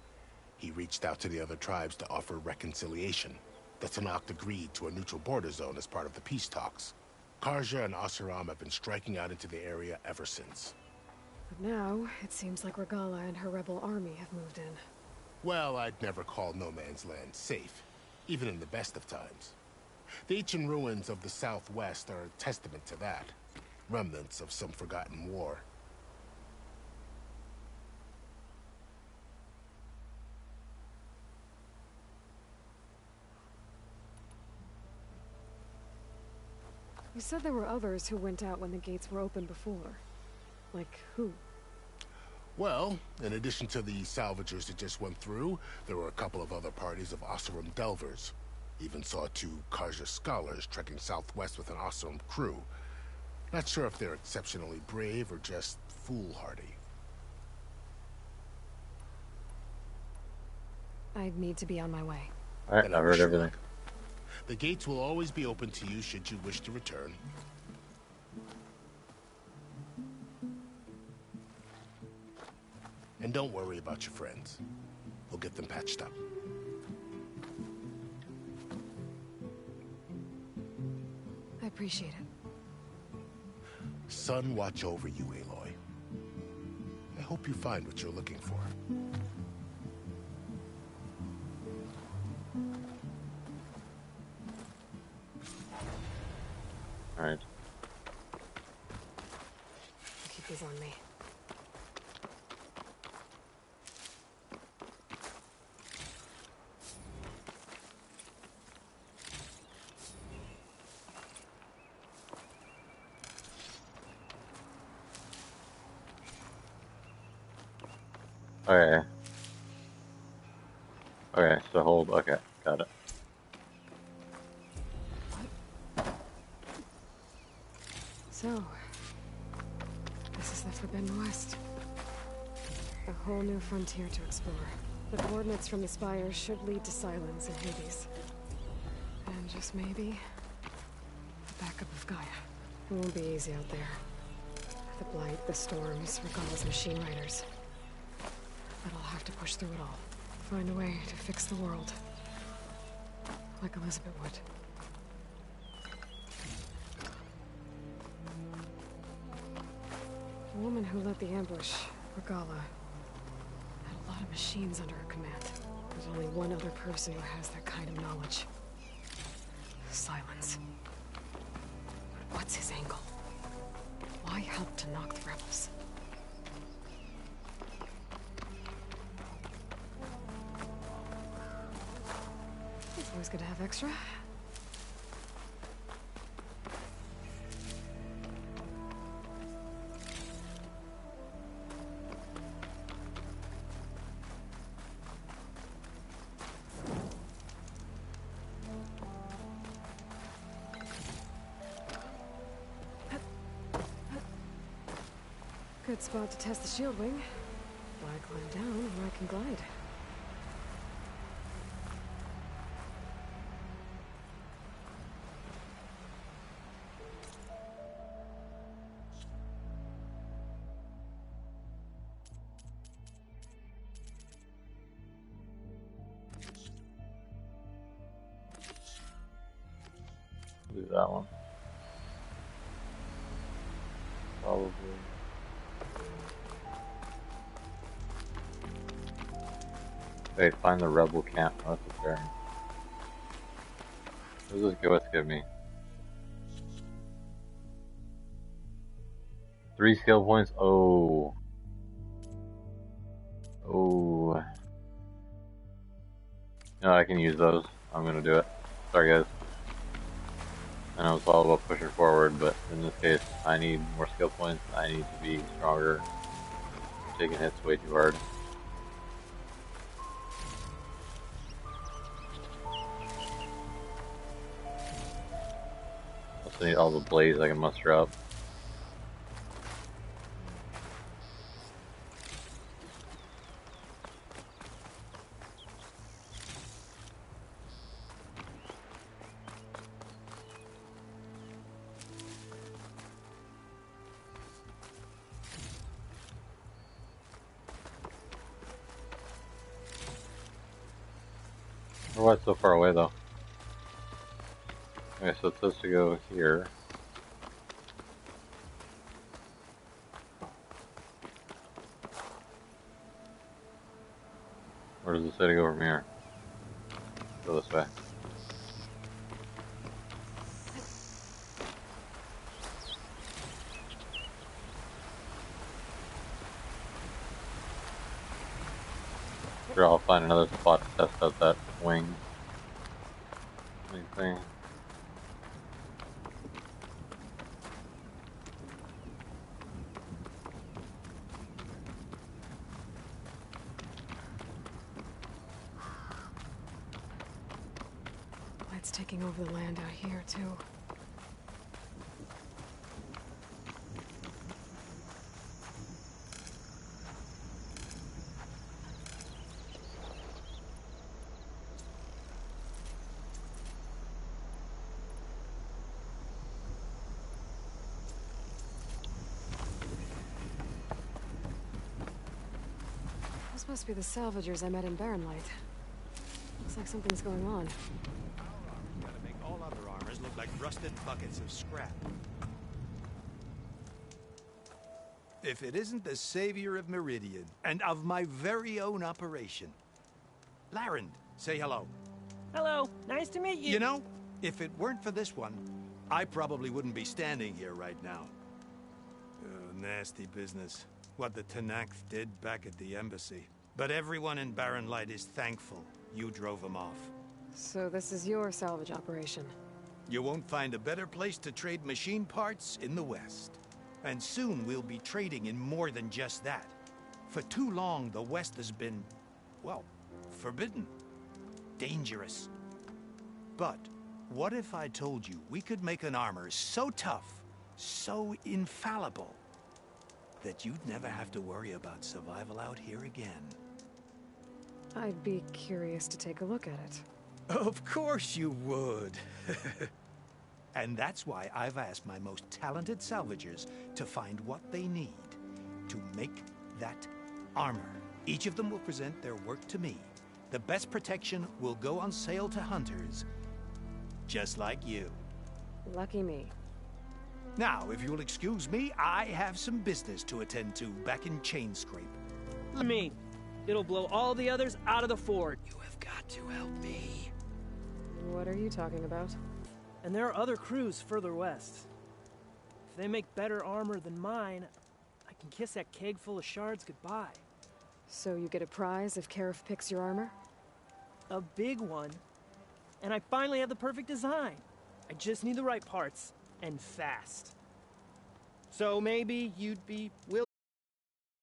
he reached out to the other tribes to offer reconciliation. The Tenakth agreed to a neutral border zone as part of the peace talks. Carja and Oseram have been striking out into the area ever since. But now, it seems like Regalla and her rebel army have moved in. Well, I'd never call no man's land safe, even in the best of times. The ancient ruins of the Southwest are a testament to that. Remnants of some forgotten war. You said there were others who went out when the gates were open before. Like who? Well, in addition to the salvagers that just went through, there were a couple of other parties of Oseram Delvers. Even saw 2 Carja scholars trekking southwest with an Oseram crew. Not sure if they're exceptionally brave or just foolhardy. I need to be on my way. Alright, I've heard everything. The gates will always be open to you should you wish to return. And don't worry about your friends. We'll get them patched up. I appreciate it. Sun watch over you, Aloy. I hope you find what you're looking for. Alright. Keep these on me. Okay. Okay, so hold, okay, got it. So, this is the Forbidden West. A whole new frontier to explore. The coordinates from the spires should lead to Silence and Hades. And just maybe, the backup of Gaia. It won't be easy out there. The Blight, the Storms, Regalla's machine riders. But I'll have to push through it all. Find a way to fix the world. Like Elizabeth would. The woman who led the ambush, Regalla, had a lot of machines under her command. There's only one other person who has that kind of knowledge. Silence. But what's his angle? Why help to knock the rebels? It's always good to have extra. Good spot to test the shield wing. Why climb down where I can glide? Do that one. Probably. Wait, find the rebel camp. Oh, that's a fair. What does this ghost give me? 3 skill points? Oh. Oh. No, I can use those. I'm gonna do it. Sorry guys. I know it's all about pushing forward, but in this case, I need more skill points. I need to be stronger. I'm taking hits way too hard. Also need all the blades I can muster up. Why it's so far away though? Okay, so it says to go here. Where does it say to go from here? Go this way. Sure, I'll find another spot to test out that wing thing. Light's taking over the land out here, too. This must be the salvagers I met in Barren Light. Looks like something's going on. Gotta make all other armors look like rusted buckets of scrap. If it isn't the savior of Meridian, and of my very own operation. Larend, say hello. Hello, nice to meet you. You know, if it weren't for this one, I probably wouldn't be standing here right now. Oh, nasty business. What the Tenakth did back at the embassy. But everyone in Barren Light is thankful you drove them off. So this is your salvage operation? You won't find a better place to trade machine parts in the West. And soon we'll be trading in more than just that. For too long, the West has been, well, forbidden. Dangerous. But what if I told you we could make an armor so tough, so infallible, that you'd never have to worry about survival out here again? I'd be curious to take a look at it. Of course you would. And that's why I've asked my most talented salvagers to find what they need to make that armor. Each of them will present their work to me. The best protection will go on sale to hunters, just like you. Lucky me. Now, if you'll excuse me, I have some business to attend to back in Chainscrape. Me. It'll blow all the others out of the fort. You have got to help me. What are you talking about? And there are other crews further west. If they make better armor than mine, I can kiss that keg full of shards goodbye. So you get a prize if Karif picks your armor? A big one. And I finally have the perfect design. I just need the right parts, and fast. So maybe you'd be willing